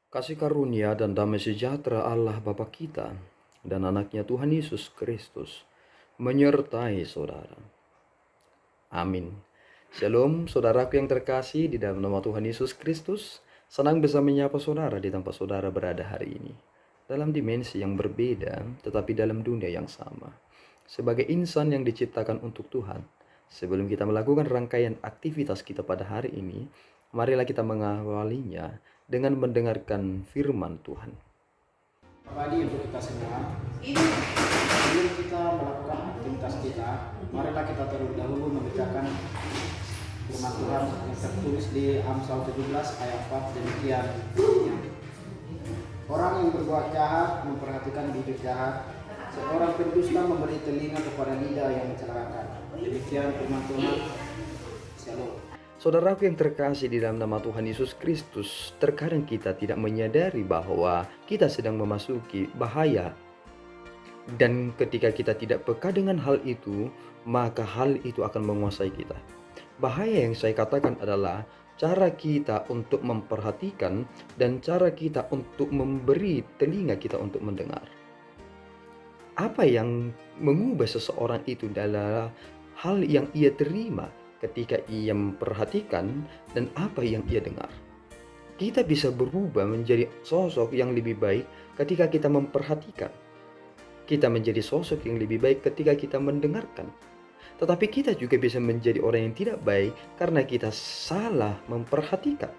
Kasih karunia dan damai sejahtera Allah Bapa kita dan anaknya Tuhan Yesus Kristus menyertai saudara. Amin. Shalom saudaraku yang terkasih di dalam nama Tuhan Yesus Kristus. Senang bisa menyapa saudara di tempat saudara berada hari ini. Dalam dimensi yang berbeda tetapi dalam dunia yang sama. Sebagai insan yang diciptakan untuk Tuhan. Sebelum kita melakukan rangkaian aktivitas kita pada hari ini, marilah kita mengawalinya dengan mendengarkan firman Tuhan. Pagi untuk kita semua. Sebelum kita melakukan aktivitas kita, marilah kita terlebih dahulu membacakan firman Tuhan yang tertulis di Amsal 17 ayat 4 demikian. Orang yang berbuat jahat memperhatikan bibir jahat, seorang pendusta memberi telinga kepada lidah yang mencelakakan. Demikian firman Tuhan. Shalom. Saudaraku yang terkasih di dalam nama Tuhan Yesus Kristus, terkadang kita tidak menyadari bahwa kita sedang memasuki bahaya. Dan ketika kita tidak peka dengan hal itu, maka hal itu akan menguasai kita. Bahaya yang saya katakan adalah cara kita untuk memperhatikan dan cara kita untuk memberi telinga kita untuk mendengar. Apa yang mengubah seseorang itu adalah hal yang ia terima ketika ia memperhatikan dan apa yang ia dengar. Kita bisa berubah menjadi sosok yang lebih baik ketika kita memperhatikan. Kita menjadi sosok yang lebih baik ketika kita mendengarkan. Tetapi kita juga bisa menjadi orang yang tidak baik karena kita salah memperhatikan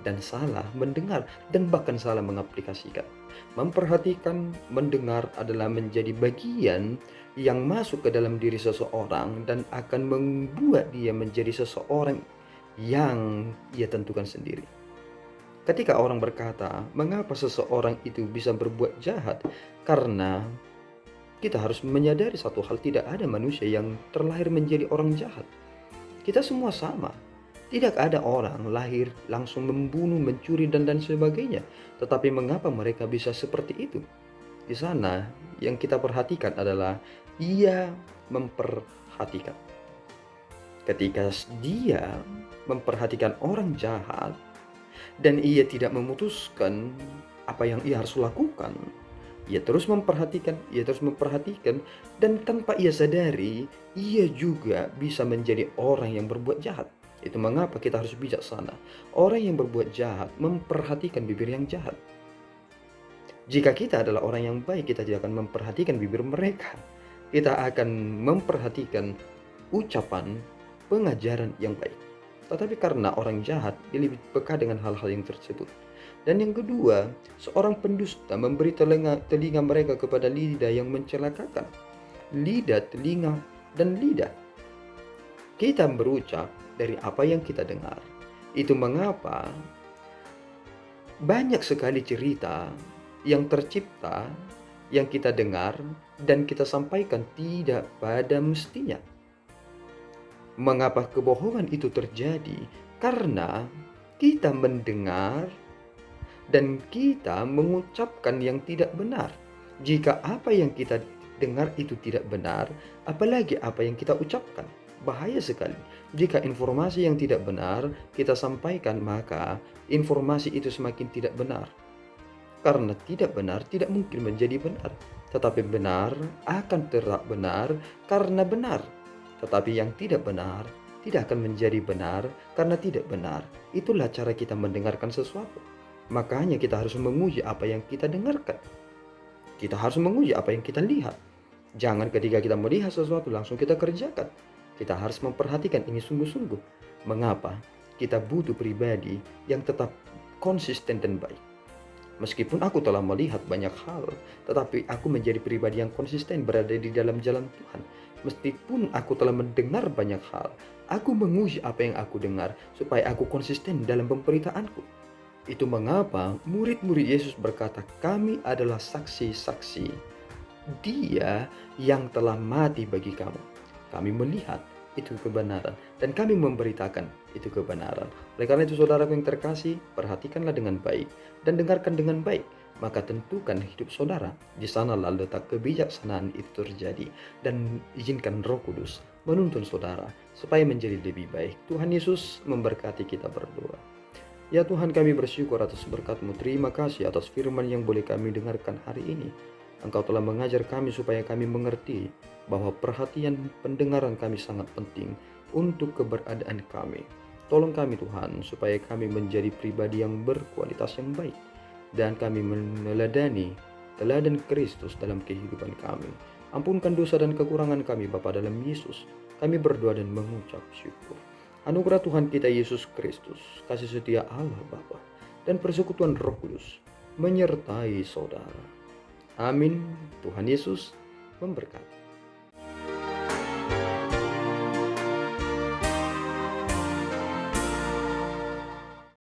dan salah mendengar dan bahkan salah mengaplikasikan. Memperhatikan, mendengar adalah menjadi bagian yang masuk ke dalam diri seseorang dan akan membuat dia menjadi seseorang yang ia tentukan sendiri. Ketika orang berkata, mengapa seseorang itu bisa berbuat jahat? Karena kita harus menyadari satu hal, tidak ada manusia yang terlahir menjadi orang jahat. Kita semua sama. Tidak ada orang lahir langsung membunuh, mencuri, dan sebagainya. Tetapi mengapa mereka bisa seperti itu? Di sana yang kita perhatikan adalah ia memperhatikan. Ketika dia memperhatikan orang jahat dan ia tidak memutuskan apa yang ia harus lakukan, ia terus memperhatikan, dan tanpa ia sadari, ia juga bisa menjadi orang yang berbuat jahat. Itu mengapa kita harus bijaksana. Orang yang berbuat jahat memperhatikan bibir yang jahat. Jika kita adalah orang yang baik, kita tidak akan memperhatikan bibir mereka. Kita akan memperhatikan ucapan pengajaran yang baik. Tetapi karena orang jahat, dia lebih peka dengan hal-hal yang tersebut. Dan yang kedua, seorang pendusta memberi telinga mereka kepada lidah yang mencelakakan. Lidah, telinga, dan lidah. Kita berucap dari apa yang kita dengar. Itu mengapa banyak sekali cerita yang tercipta, yang kita dengar, dan kita sampaikan tidak pada mestinya. Mengapa kebohongan itu terjadi? Karena kita mendengar dan kita mengucapkan yang tidak benar. Jika apa yang kita dengar itu tidak benar, apalagi apa yang kita ucapkan, bahaya sekali. Jika informasi yang tidak benar kita sampaikan, maka informasi itu semakin tidak benar. Karena tidak benar tidak mungkin menjadi benar, tetapi benar akan tetap benar karena benar. Tetapi yang tidak benar tidak akan menjadi benar karena tidak benar. Itulah cara kita mendengarkan sesuatu. Makanya kita harus menguji apa yang kita dengarkan. Kita harus menguji apa yang kita lihat. Jangan ketika kita melihat sesuatu langsung kita kerjakan. Kita harus memperhatikan ini sungguh-sungguh. Mengapa? Kita butuh pribadi yang tetap konsisten dan baik. Meskipun aku telah melihat banyak hal, tetapi aku menjadi pribadi yang konsisten berada di dalam jalan Tuhan. Meskipun aku telah mendengar banyak hal, aku menguji apa yang aku dengar supaya aku konsisten dalam pemberitaanku. Itu mengapa murid-murid Yesus berkata, kami adalah saksi-saksi Dia yang telah mati bagi kamu. Kami melihat itu kebenaran dan kami memberitakan itu kebenaran. Oleh karena itu saudaraku yang terkasih, perhatikanlah dengan baik dan dengarkan dengan baik, maka tentukan hidup saudara. Di sanalah letak kebijaksanaan itu terjadi, dan izinkan Roh Kudus menuntun saudara supaya menjadi lebih baik. Tuhan Yesus memberkati kita berdua. Ya Tuhan, kami bersyukur atas berkat-Mu. Terima kasih atas firman yang boleh kami dengarkan hari ini. Engkau telah mengajar kami supaya kami mengerti bahwa perhatian pendengaran kami sangat penting untuk keberadaan kami. Tolong kami Tuhan, supaya kami menjadi pribadi yang berkualitas yang baik, dan kami meneladani teladan Kristus dalam kehidupan kami. Ampunkan dosa dan kekurangan kami Bapa dalam Yesus. Kami berdoa dan mengucap syukur. Anugerah Tuhan kita Yesus Kristus, kasih setia Allah Bapa, dan persekutuan Roh Kudus menyertai saudara. Amin. Tuhan Yesus memberkati.